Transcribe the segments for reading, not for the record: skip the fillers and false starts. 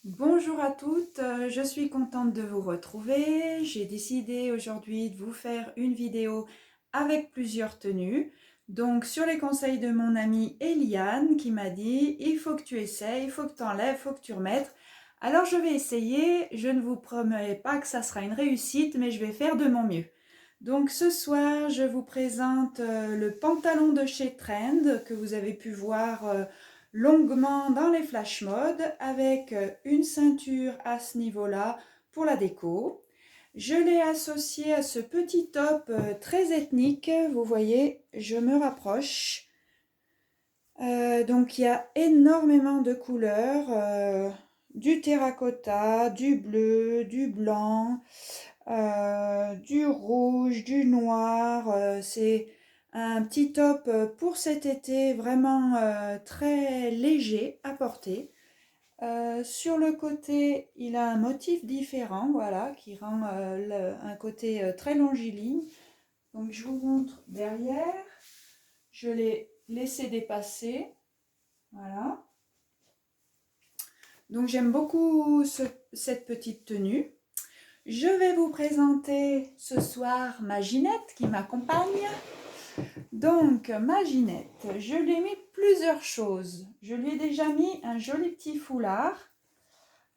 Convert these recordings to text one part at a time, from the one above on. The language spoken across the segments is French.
Bonjour à toutes, je suis contente de vous retrouver. J'ai décidé aujourd'hui de vous faire une vidéo avec plusieurs tenues. Donc sur les conseils de mon amie Eliane qui m'a dit il faut que tu essayes, il faut que tu enlèves, il faut que tu remettes. Alors je vais essayer, je ne vous promets pas que ça sera une réussite, mais je vais faire de mon mieux. Donc ce soir, je vous présente le pantalon de chez Trend que vous avez pu voir longuement dans les flash modes avec une ceinture à ce niveau-là pour la déco. Je l'ai associé à ce petit top très ethnique, vous voyez, je me rapproche. Donc il y a énormément de couleurs, du terracotta, du bleu, du blanc, du rouge, du noir. C'est un petit top pour cet été vraiment très léger à porter. Sur le côté, il a un motif différent, voilà, qui rend un côté très longiligne. Donc je vous montre derrière. Je l'ai laissé dépasser, voilà. Donc j'aime beaucoup cette petite tenue. Je vais vous présenter ce soir ma Ginette qui m'accompagne. Donc, ma Ginette, je lui ai mis plusieurs choses. Je lui ai déjà mis un joli petit foulard,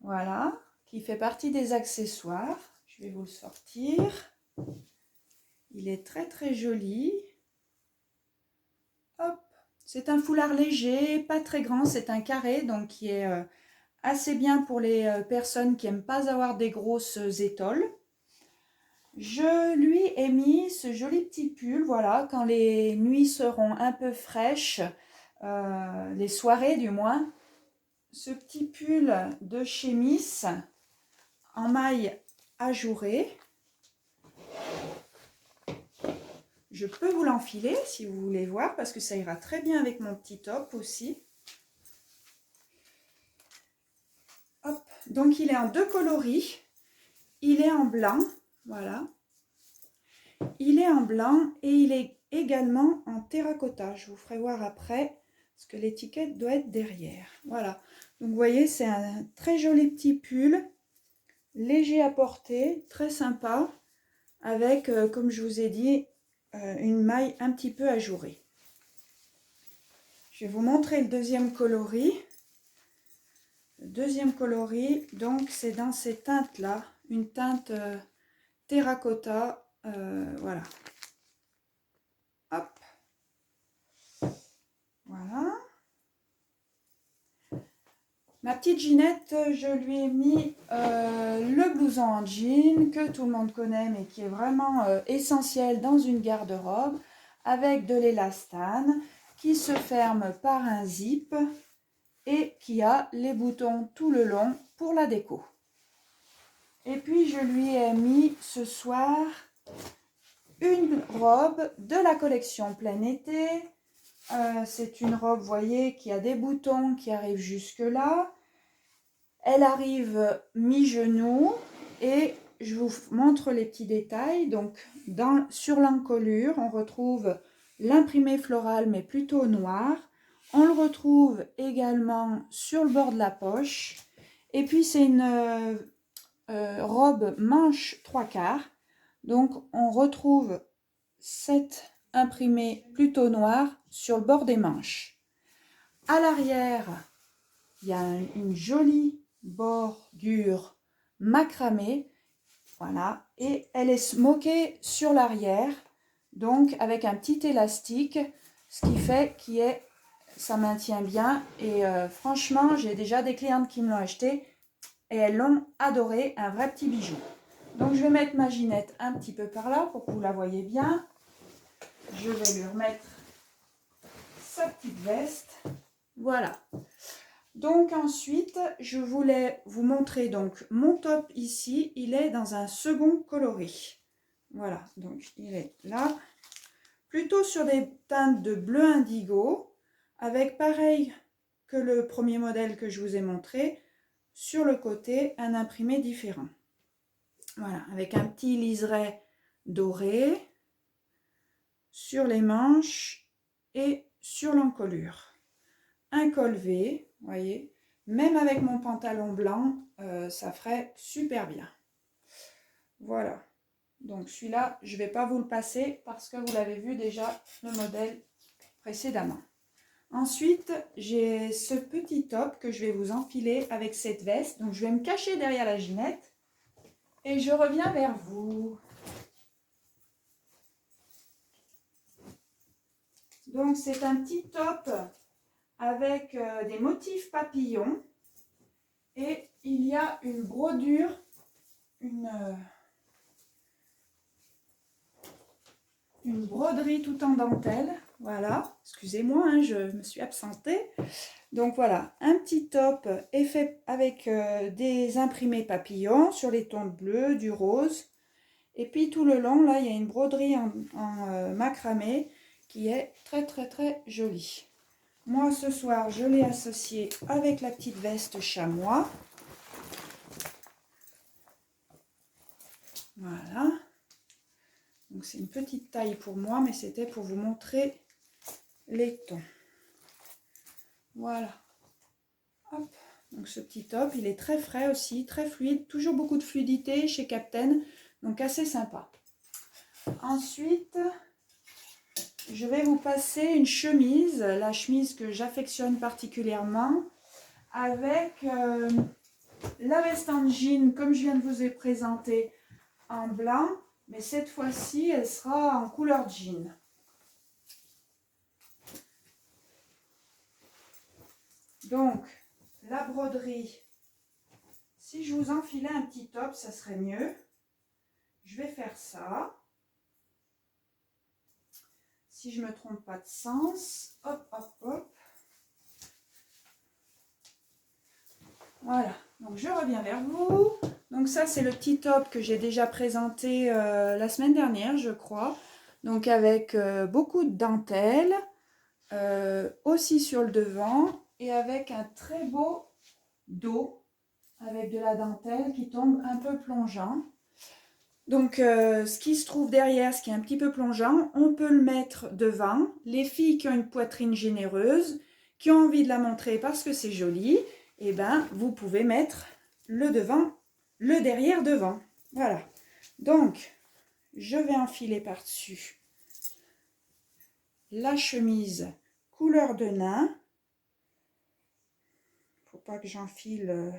voilà, qui fait partie des accessoires. Je vais vous le sortir. Il est très très joli. Hop, c'est un foulard léger, pas très grand, c'est un carré, donc qui est assez bien pour les personnes qui n'aiment pas avoir des grosses étoiles. Je lui ai mis ce joli petit pull, voilà, quand les nuits seront un peu fraîches, les soirées du moins. Ce petit pull de chez Miss en maille ajourée. Je peux vous l'enfiler si vous voulez voir parce que ça ira très bien avec mon petit top aussi. Hop, donc il est en deux coloris. Il est en blanc, voilà. Il est en blanc et il est également en terracotta. Je vous ferai voir après parce que l'étiquette doit être derrière. Voilà. Donc vous voyez, c'est un très joli petit pull, léger à porter, très sympa, avec, comme je vous ai dit, une maille un petit peu ajourée. Je vais vous montrer le deuxième coloris. Le deuxième coloris, donc c'est dans ces teintes-là, une teinte terracotta, voilà. Hop. Voilà. Ma petite Ginette, je lui ai mis le blouson en jean que tout le monde connaît mais qui est vraiment essentiel dans une garde-robe avec de l'élastane qui se ferme par un zip et qui a les boutons tout le long pour la déco. Et puis je lui ai mis ce soir une robe de la collection plein été. C'est une robe, vous voyez, qui a des boutons qui arrivent jusque là. Elle arrive mi-genou et je vous montre les petits détails. Donc sur l'encolure, on retrouve l'imprimé floral mais plutôt noir. On le retrouve également sur le bord de la poche. Et puis c'est une robe manche 3/4. Donc on retrouve cette imprimé plutôt noir sur le bord des manches. À l'arrière, il y a une jolie bordure macramée, voilà, et elle est smokée sur l'arrière, donc avec un petit élastique, ce qui fait ça maintient bien. Et franchement, j'ai déjà des clientes qui me l'ont acheté et elles l'ont adoré, un vrai petit bijou. Donc je vais mettre ma Ginette un petit peu par là pour que vous la voyez bien. Je vais lui remettre sa petite veste. Voilà. Donc ensuite, je voulais vous montrer donc mon top ici. Il est dans un second coloris. Voilà, donc il est là. Plutôt sur des teintes de bleu indigo. Avec pareil que le premier modèle que je vous ai montré. Sur le côté, un imprimé différent. Voilà, avec un petit liseré doré sur les manches et sur l'encolure. Un col V, voyez, Même avec mon pantalon blanc, ça ferait super bien. Voilà. Donc celui-là, je ne vais pas vous le passer parce que vous l'avez vu déjà le modèle précédemment. Ensuite, j'ai ce petit top que je vais vous enfiler avec cette veste. Donc je vais me cacher derrière la Ginette et je reviens vers vous. Donc c'est un petit top avec des motifs papillons et il y a une brodure, une broderie tout en dentelle. Voilà, excusez-moi, hein, je me suis absentée. Donc voilà, un petit top est fait avec des imprimés papillons sur les tons de bleu, du rose. Et puis tout le long, là, il y a une broderie en macramé qui est très très très jolie. Moi, ce soir, je l'ai associé avec la petite veste chamois. Voilà. Donc c'est une petite taille pour moi, mais c'était pour vous montrer les tons. Voilà. Hop. Donc ce petit top, il est très frais aussi, très fluide. Toujours beaucoup de fluidité chez Captain, donc assez sympa. Ensuite, je vais vous passer une chemise, la chemise que j'affectionne particulièrement, avec la veste en jean, comme je viens de vous ai présenté, en blanc. Mais cette fois-ci, elle sera en couleur jean. Donc, la broderie, si je vous enfilais un petit top, ça serait mieux. Je vais faire ça. Si je ne me trompe pas de sens. Hop, hop, hop. Voilà. Donc, je reviens vers vous. Donc, ça, c'est le petit top que j'ai déjà présenté la semaine dernière, je crois. Donc, avec beaucoup de dentelle. Aussi sur le devant. Et avec un très beau dos. Avec de la dentelle qui tombe un peu plongeant. Donc, ce qui se trouve derrière, ce qui est un petit peu plongeant, on peut le mettre devant. Les filles qui ont une poitrine généreuse, qui ont envie de la montrer parce que c'est joli, eh ben, vous pouvez mettre le devant, le derrière devant. Voilà. Donc, je vais enfiler par-dessus la chemise couleur de nain. Faut pas que j'enfile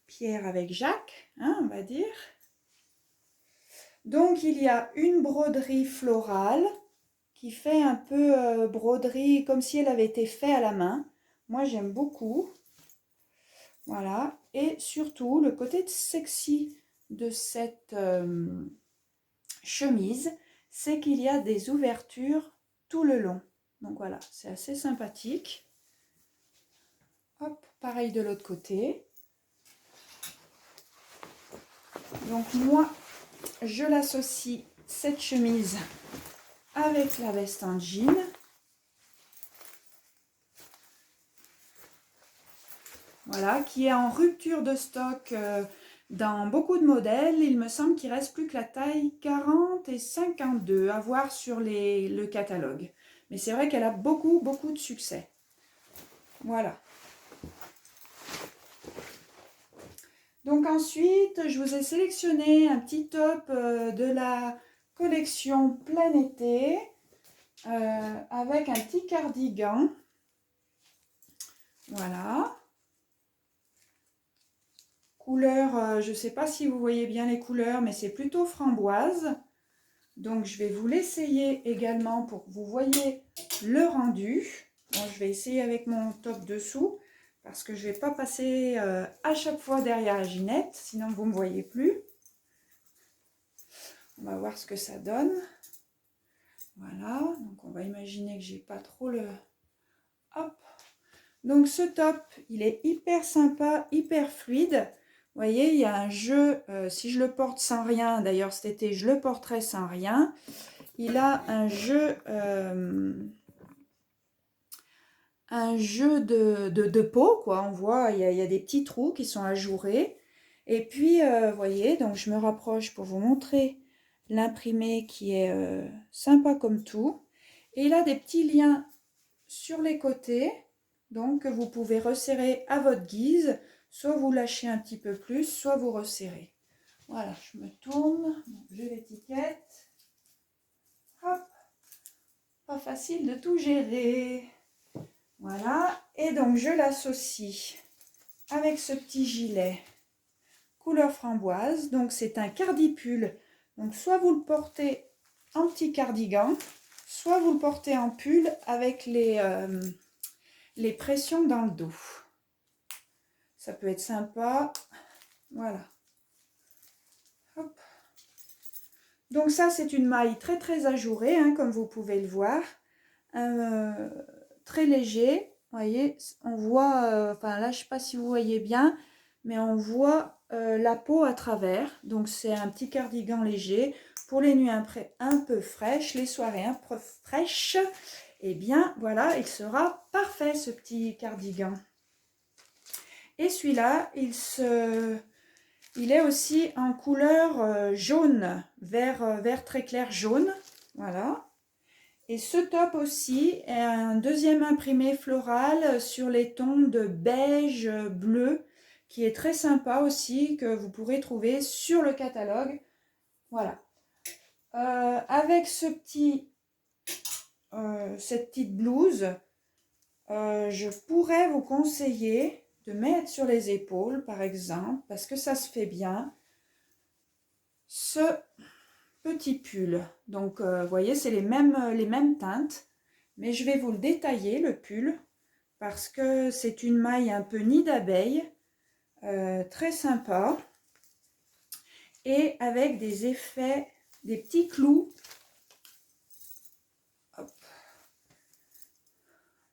Pierre avec Jacques, hein, on va dire. Donc, il y a une broderie florale qui fait un peu broderie comme si elle avait été faite à la main. Moi, j'aime beaucoup. Voilà. Et surtout, le côté sexy de cette chemise, c'est qu'il y a des ouvertures tout le long. Donc voilà, c'est assez sympathique. Hop, pareil de l'autre côté. Donc moi, je l'associe, cette chemise, avec la veste en jean. Voilà, qui est en rupture de stock dans beaucoup de modèles. Il me semble qu'il ne reste plus que la taille 40 et 52 à voir sur le catalogue. Mais c'est vrai qu'elle a beaucoup de succès. Voilà. Donc ensuite, je vous ai sélectionné un petit top de la collection Plein Été avec un petit cardigan. Voilà. Couleur, je ne sais pas si vous voyez bien les couleurs, mais c'est plutôt framboise. Donc, je vais vous l'essayer également pour que vous voyez le rendu. Bon, je vais essayer avec mon top dessous parce que je ne vais pas passer à chaque fois derrière la Ginette, sinon vous ne me voyez plus. On va voir ce que ça donne. Voilà, donc on va imaginer que j'ai pas trop le... Hop. Donc, ce top, il est hyper sympa, hyper fluide. Vous voyez, il y a un jeu, si je le porte sans rien, d'ailleurs cet été je le porterai sans rien, il a un jeu de peau, quoi. On voit, il y a des petits trous qui sont ajourés. Et puis, vous voyez, donc je me rapproche pour vous montrer l'imprimé qui est sympa comme tout. Et il a des petits liens sur les côtés. Donc vous pouvez resserrer à votre guise, soit vous lâchez un petit peu plus, soit vous resserrez. Voilà, je me tourne, j'ai l'étiquette. Hop, pas facile de tout gérer. Voilà, et donc je l'associe avec ce petit gilet couleur framboise. Donc c'est un cardipule. Donc soit vous le portez en petit cardigan, soit vous le portez en pull avec les pressions dans le dos. Ça peut être sympa. Voilà. Hop. Donc ça, c'est une maille très très ajourée, hein, comme vous pouvez le voir. Très léger. Vous voyez, on voit, enfin là, je ne sais pas si vous voyez bien, mais on voit la peau à travers. Donc c'est un petit cardigan léger. Pour les nuits un peu fraîches, les soirées un peu fraîches, et bien voilà, il sera parfait ce petit cardigan. Et celui-là, il est aussi en couleur jaune, vert très clair jaune. Voilà. Et ce top aussi est un deuxième imprimé floral sur les tons de beige bleu, qui est très sympa aussi, que vous pourrez trouver sur le catalogue. Voilà. Avec cette petite blouse, je pourrais vous conseiller de mettre sur les épaules, par exemple, parce que ça se fait bien, ce petit pull. Donc, vous voyez, c'est les mêmes teintes, mais je vais vous le détailler, le pull, parce que c'est une maille un peu nid d'abeille, très sympa, et avec des effets, des petits clous. Hop.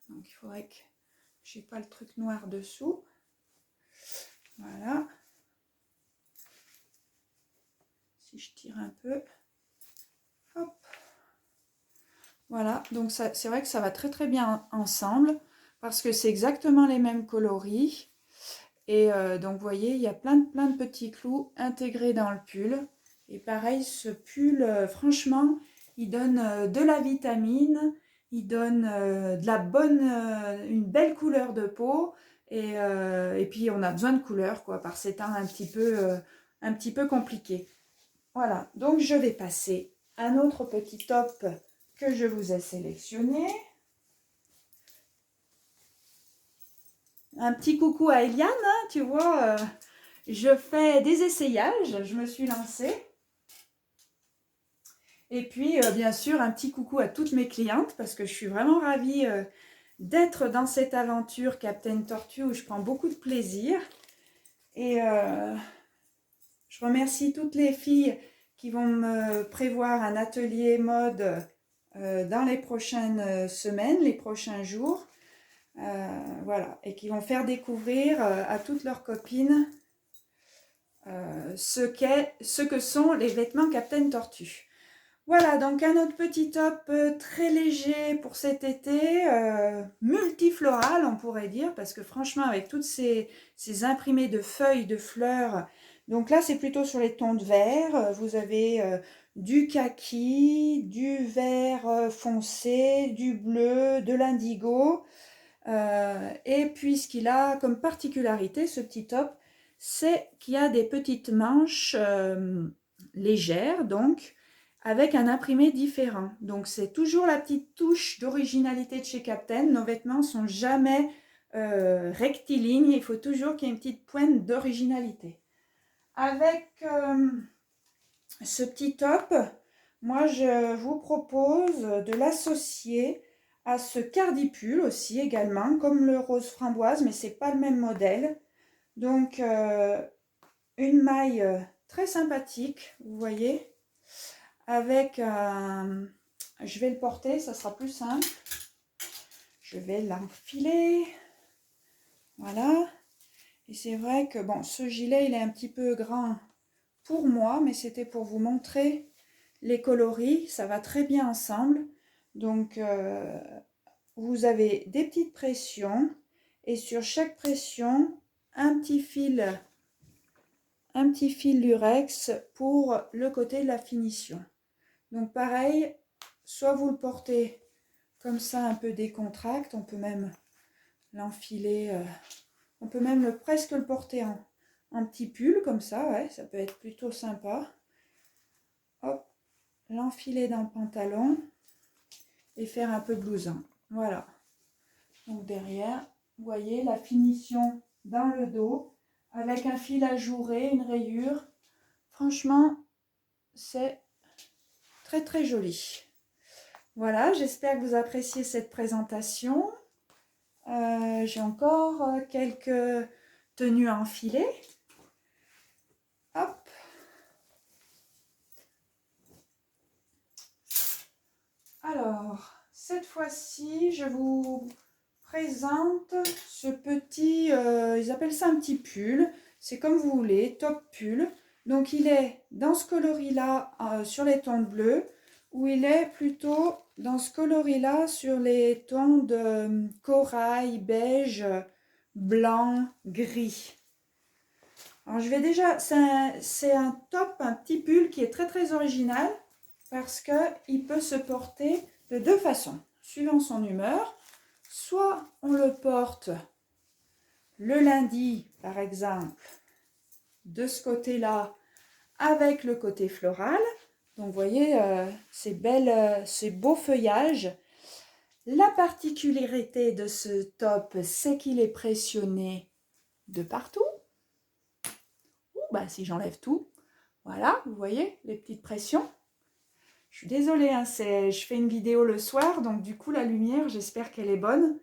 Donc, il faudrait que j'ai pas le truc noir dessous. Voilà. Si je tire un peu. Hop. Voilà, donc c'est vrai que ça va très très bien ensemble parce que c'est exactement les mêmes coloris. Et donc vous voyez, il y a plein de petits clous intégrés dans le pull. Et pareil, ce pull, franchement, il donne de la vitamine, il donne de la une belle couleur de peau. Et puis on a besoin de couleur quoi, par ces temps un petit peu compliqués. Voilà, donc je vais passer à un autre petit top que je vous ai sélectionné. Un petit coucou à Eliane, hein, tu vois, je fais des essayages, je me suis lancée. Et puis, bien sûr, un petit coucou à toutes mes clientes parce que je suis vraiment ravie d'être dans cette aventure Captain Tortue où je prends beaucoup de plaisir. Et je remercie toutes les filles qui vont me prévoir un atelier mode dans les prochaines semaines, les prochains jours. Voilà, et qui vont faire découvrir à toutes leurs copines ce que sont les vêtements Captain Tortue. Voilà, donc un autre petit top très léger pour cet été, multifloral on pourrait dire, parce que franchement avec toutes ces imprimés de feuilles, de fleurs, donc là c'est plutôt sur les tons de vert, vous avez du kaki, du vert foncé, du bleu, de l'indigo, et puis ce qu'il a comme particularité ce petit top, c'est qu'il y a des petites manches légères, donc avec un imprimé différent. Donc c'est toujours la petite touche d'originalité de chez Captain. Nos vêtements sont jamais rectilignes, il faut toujours qu'il y ait une petite pointe d'originalité. Avec ce petit top, moi je vous propose de l'associer à ce cardipule aussi également, comme le rose framboise, mais c'est pas le même modèle. Donc une maille très sympathique, vous voyez, avec je vais le porter, ça sera plus simple. Je vais l'enfiler, voilà. Et c'est vrai que bon, ce gilet il est un petit peu grand pour moi, mais c'était pour vous montrer les coloris, ça va très bien ensemble. Donc vous avez des petites pressions et sur chaque pression un petit fil lurex pour le côté de la finition. Donc pareil, soit vous le portez comme ça un peu décontracté, on peut même l'enfiler. On peut même presque le porter en petit pull comme ça, ouais, ça peut être plutôt sympa. Hop, l'enfiler dans le pantalon et faire un peu blouson. Voilà. Donc derrière, vous voyez la finition dans le dos avec un fil ajouré, une rayure. Franchement, c'est très très joli. Voilà, j'espère que vous appréciez cette présentation. J'ai encore quelques tenues à enfiler. Hop. Alors, cette fois-ci, je vous présente ce petit, ils appellent ça un petit pull. C'est comme vous voulez, top pull. Donc, il est dans ce coloris-là sur les tons de bleu, ou il est plutôt dans ce coloris-là sur les tons de corail, beige, blanc, gris. Alors, je vais déjà, c'est un top, un petit pull qui est très très original parce qu'il peut se porter de deux façons, suivant son humeur. Soit on le porte le lundi, par exemple, de ce côté-là, avec le côté floral. Donc, vous voyez, ces beaux feuillages. La particularité de ce top, c'est qu'il est pressionné de partout. Si j'enlève tout, voilà, vous voyez les petites pressions. Je suis désolée, hein, je fais une vidéo le soir, donc du coup la lumière, j'espère qu'elle est bonne.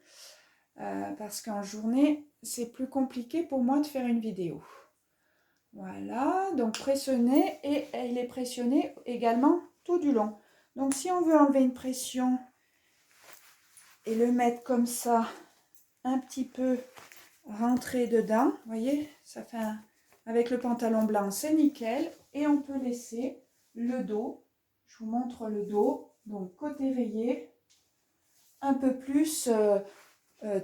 Parce qu'en journée, c'est plus compliqué pour moi de faire une vidéo. Voilà, donc pressionné, et il est pressionné également tout du long. Donc si on veut enlever une pression et le mettre comme ça, un petit peu rentré dedans, vous voyez, ça fait avec le pantalon blanc, c'est nickel. Et on peut laisser le dos, je vous montre le dos, donc côté rayé, un peu plus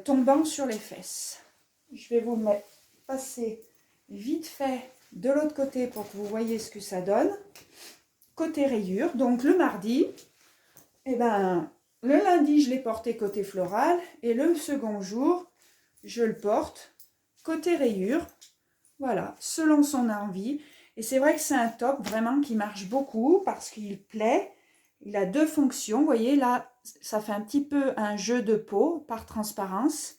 tombant sur les fesses. Je vais vous le passer vite fait de l'autre côté pour que vous voyez ce que ça donne. Côté rayure, donc le mardi, le lundi je l'ai porté côté floral et le second jour je le porte côté rayure. Voilà, selon son envie. Et c'est vrai que c'est un top vraiment qui marche beaucoup parce qu'il plaît. Il a deux fonctions. Vous voyez là, ça fait un petit peu un jeu de peau par transparence.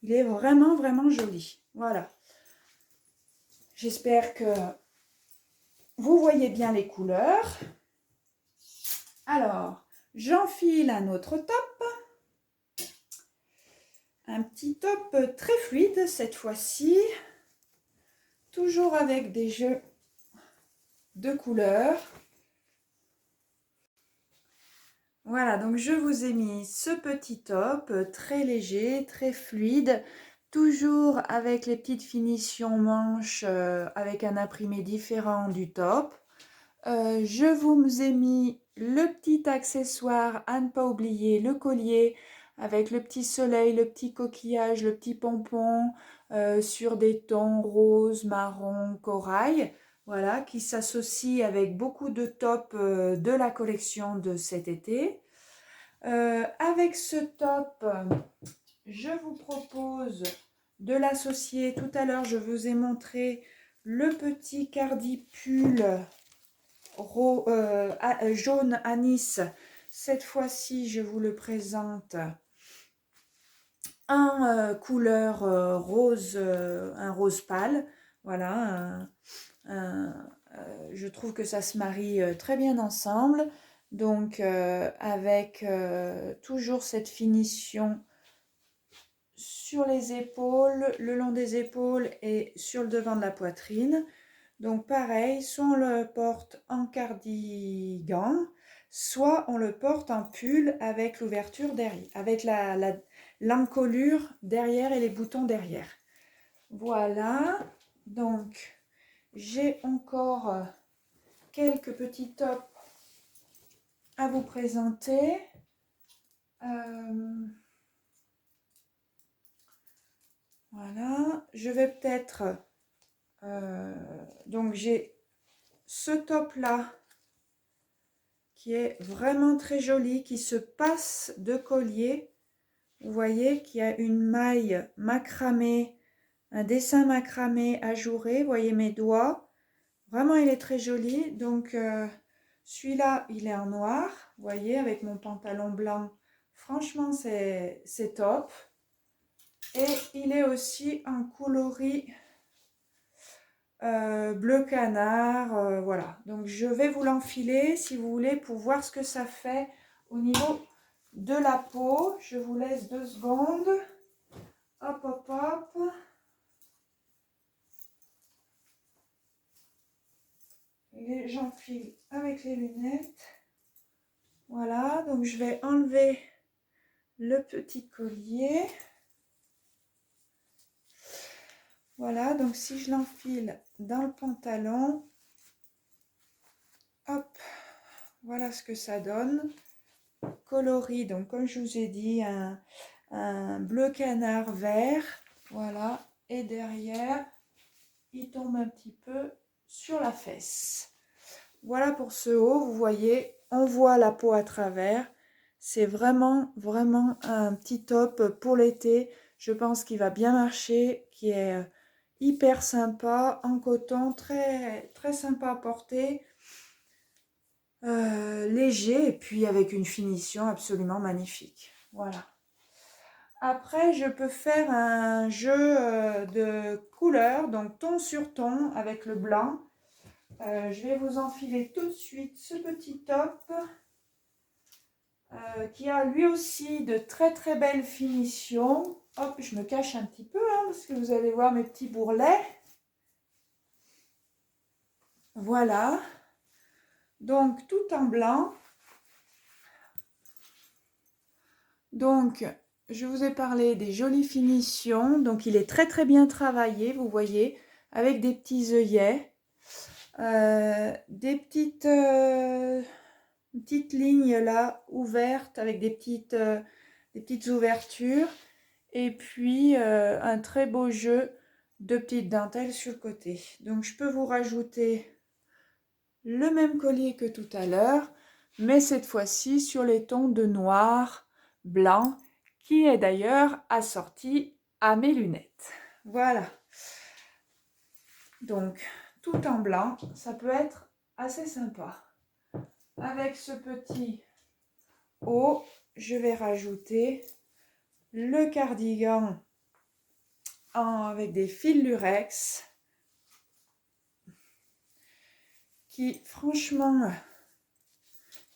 Il est vraiment, vraiment joli. Voilà. J'espère que vous voyez bien les couleurs. Alors, j'enfile un autre top. Un petit top très fluide cette fois-ci. Toujours avec des jeux de couleurs. Voilà, donc je vous ai mis ce petit top très léger, très fluide, toujours avec les petites finitions manches avec un imprimé différent du top. Je vous ai mis le petit accessoire à ne pas oublier, le collier avec le petit soleil, le petit coquillage, le petit pompon sur des tons rose, marron, corail. Voilà, qui s'associe avec beaucoup de tops de la collection de cet été. Avec ce top, je vous propose de l'associer. Tout à l'heure, je vous ai montré le petit cardi pull jaune anis. Cette fois-ci, je vous le présente en couleur rose, un rose pâle. Voilà, je trouve que ça se marie très bien ensemble. Donc, avec toujours cette finition sur les épaules, le long des épaules et sur le devant de la poitrine. Donc pareil, soit on le porte en cardigan, soit on le porte en pull avec l'ouverture derrière, avec l'encolure derrière et les boutons derrière. Voilà, donc j'ai encore quelques petits tops à vous présenter. Voilà, je vais peut-être... donc j'ai ce top là qui est vraiment très joli, qui se passe de collier. Vous voyez qu'il y a une maille macramé, un dessin macramé ajouré. Vous voyez mes doigts. Vraiment, il est très joli. Donc, celui-là, il est en noir. Vous voyez, avec mon pantalon blanc. Franchement, c'est top. Et il est aussi en coloris bleu canard. Voilà. Donc, je vais vous l'enfiler si vous voulez pour voir ce que ça fait au niveau de la peau. Je vous laisse 2 secondes. Hop, hop, hop. J'enfile avec les lunettes. Voilà, donc je vais enlever le petit collier. Voilà, donc si je l'enfile dans le pantalon, hop, voilà ce que ça donne. Coloris, donc comme je vous ai dit, un bleu canard vert. Voilà, et derrière, il tombe un petit peu sur la fesse. Voilà pour ce haut, vous voyez, on voit la peau à travers. C'est vraiment, vraiment un petit top pour l'été. Je pense qu'il va bien marcher, qui est hyper sympa, en coton, très, très sympa à porter. Léger et puis avec une finition absolument magnifique. Voilà. Après, je peux faire un jeu de couleurs, donc ton sur ton avec le blanc. Je vais vous enfiler tout de suite ce petit top qui a lui aussi de très très belles finitions. Hop, je me cache un petit peu parce que vous allez voir mes petits bourrelets. Voilà. Donc tout en blanc. Donc je vous ai parlé des jolies finitions. Donc il est très très bien travaillé, vous voyez, avec des petits œillets. Des petites lignes là ouvertes avec des petites ouvertures et puis un très beau jeu de petites dentelles sur le côté. Donc je peux vous rajouter le même collier que tout à l'heure, mais cette fois-ci sur les tons de noir, blanc, qui est d'ailleurs assorti à mes lunettes. Voilà. Donc tout en blanc, ça peut être assez sympa. Avec ce petit haut, je vais rajouter le cardigan avec des fils lurex qui franchement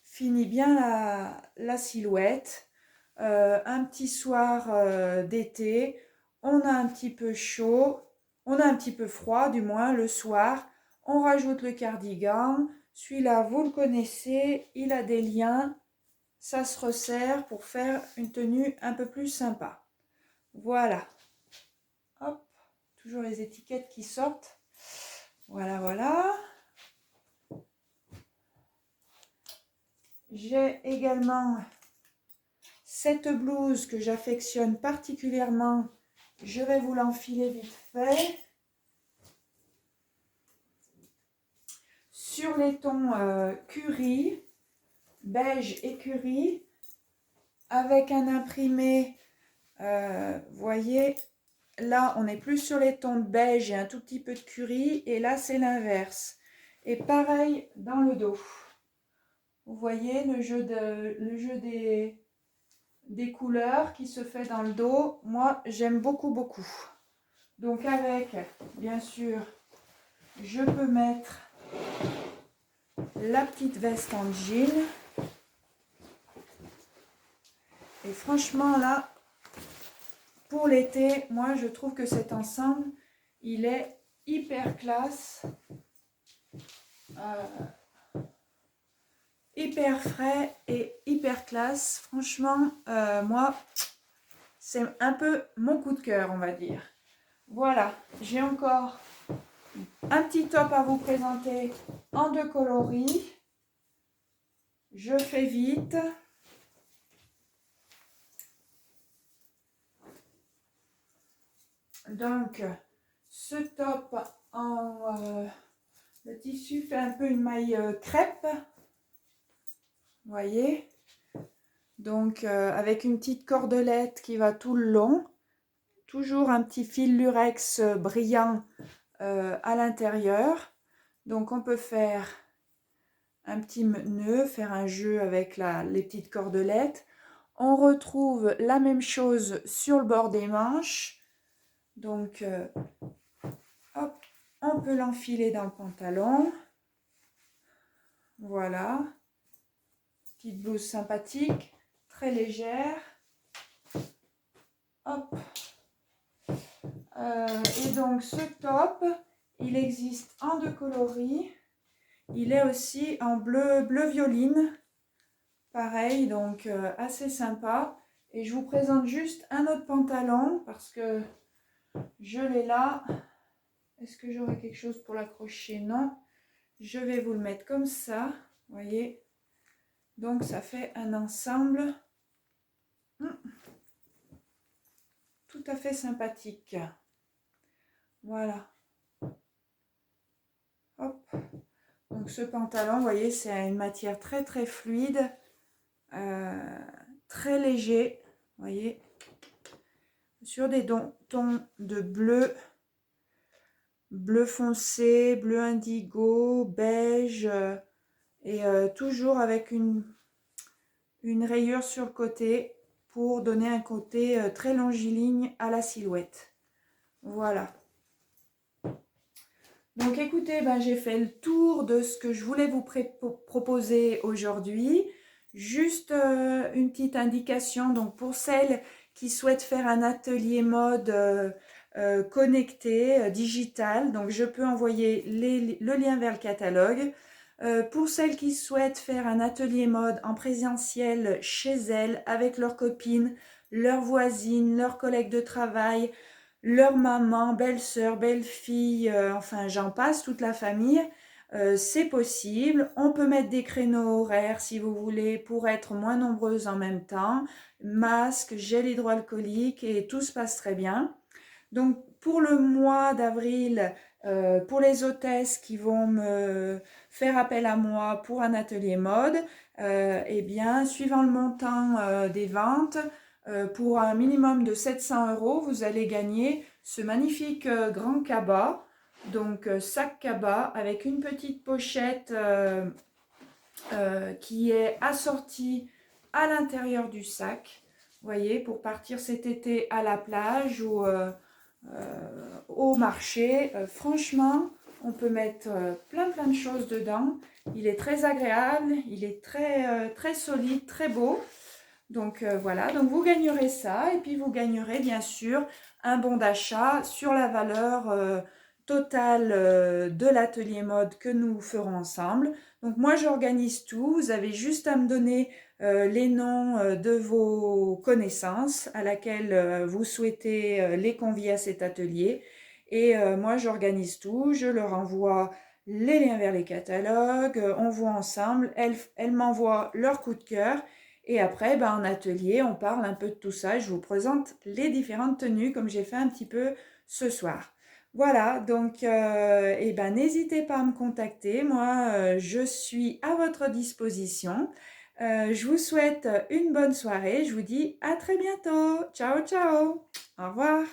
finit bien la silhouette. Un petit soir d'été, on a un petit peu chaud, on a un petit peu froid du moins le soir, on rajoute le cardigan. Celui-là, vous le connaissez, il a des liens, ça se resserre pour faire une tenue un peu plus sympa. Voilà. Hop, toujours les étiquettes qui sortent. Voilà, voilà. J'ai également cette blouse que j'affectionne particulièrement. Je vais vous l'enfiler vite fait. Sur les tons curry, beige et curry, avec un imprimé, vous voyez, là on est plus sur les tons de beige et un tout petit peu de curry, et là c'est l'inverse. Et pareil dans le dos. Vous voyez le jeu des couleurs qui se fait dans le dos. Moi j'aime beaucoup beaucoup. Donc avec, bien sûr, je peux mettre la petite veste en jean. Et franchement là, pour l'été, moi je trouve que cet ensemble, il est hyper classe. Hyper frais et hyper classe. Franchement, moi, c'est un peu mon coup de cœur, on va dire. Voilà, j'ai encore un petit top à vous présenter en 2 coloris. Je fais vite. Donc, ce top en... le tissu fait un peu une maille crêpe. Vous voyez, Donc avec une petite cordelette qui va tout le long. Toujours un petit fil lurex brillant à l'intérieur. Donc on peut faire un petit nœud, faire un jeu avec les petites cordelettes. On retrouve la même chose sur le bord des manches. Donc hop, on peut l'enfiler dans le pantalon. Voilà. Petite blouse sympathique, très légère. Hop. Et donc ce top, il existe en 2 coloris. Il est aussi en bleu violine. Pareil, donc assez sympa. Et je vous présente juste un autre pantalon parce que je l'ai là. Est-ce que j'aurai quelque chose pour l'accrocher? Non. Je vais vous le mettre comme ça. Voyez. Donc ça fait un ensemble tout à fait sympathique. Voilà. Hop. Donc ce pantalon, vous voyez, c'est une matière très très fluide, très léger, vous voyez, sur des tons de bleu foncé, bleu indigo, beige, et toujours avec une rayure sur le côté pour donner un côté très longiligne à la silhouette. Voilà. Donc écoutez, j'ai fait le tour de ce que je voulais vous proposer aujourd'hui. Juste une petite indication, donc pour celles qui souhaitent faire un atelier mode connecté, digital, donc je peux envoyer le lien vers le catalogue. Pour celles qui souhaitent faire un atelier mode en présentiel chez elles, avec leurs copines, leurs voisines, leurs collègues de travail, leur maman, belle-sœur, belle-fille, enfin j'en passe, toute la famille, c'est possible. On peut mettre des créneaux horaires si vous voulez pour être moins nombreuses en même temps. Masque, gel hydroalcoolique et tout se passe très bien. Donc pour le mois d'avril, pour les hôtesses qui vont me faire appel à moi pour un atelier mode, eh bien suivant le montant des ventes, pour un minimum de 700 €, vous allez gagner ce magnifique grand cabas, donc sac cabas avec une petite pochette qui est assortie à l'intérieur du sac. Vous voyez, pour partir cet été à la plage ou au marché. Franchement, on peut mettre plein de choses dedans. Il est très agréable, il est très solide, très beau. Donc voilà, donc vous gagnerez ça et puis vous gagnerez bien sûr un bon d'achat sur la valeur totale de l'atelier mode que nous ferons ensemble. Donc moi j'organise tout, vous avez juste à me donner les noms de vos connaissances à laquelle vous souhaitez les convier à cet atelier. Et moi j'organise tout, je leur envoie les liens vers les catalogues, on voit ensemble, elles m'envoient leur coup de cœur. Et après, en atelier, on parle un peu de tout ça. Je vous présente les différentes tenues comme j'ai fait un petit peu ce soir. Voilà, donc n'hésitez pas à me contacter. Moi, je suis à votre disposition. Je vous souhaite une bonne soirée. Je vous dis à très bientôt. Ciao, ciao. Au revoir.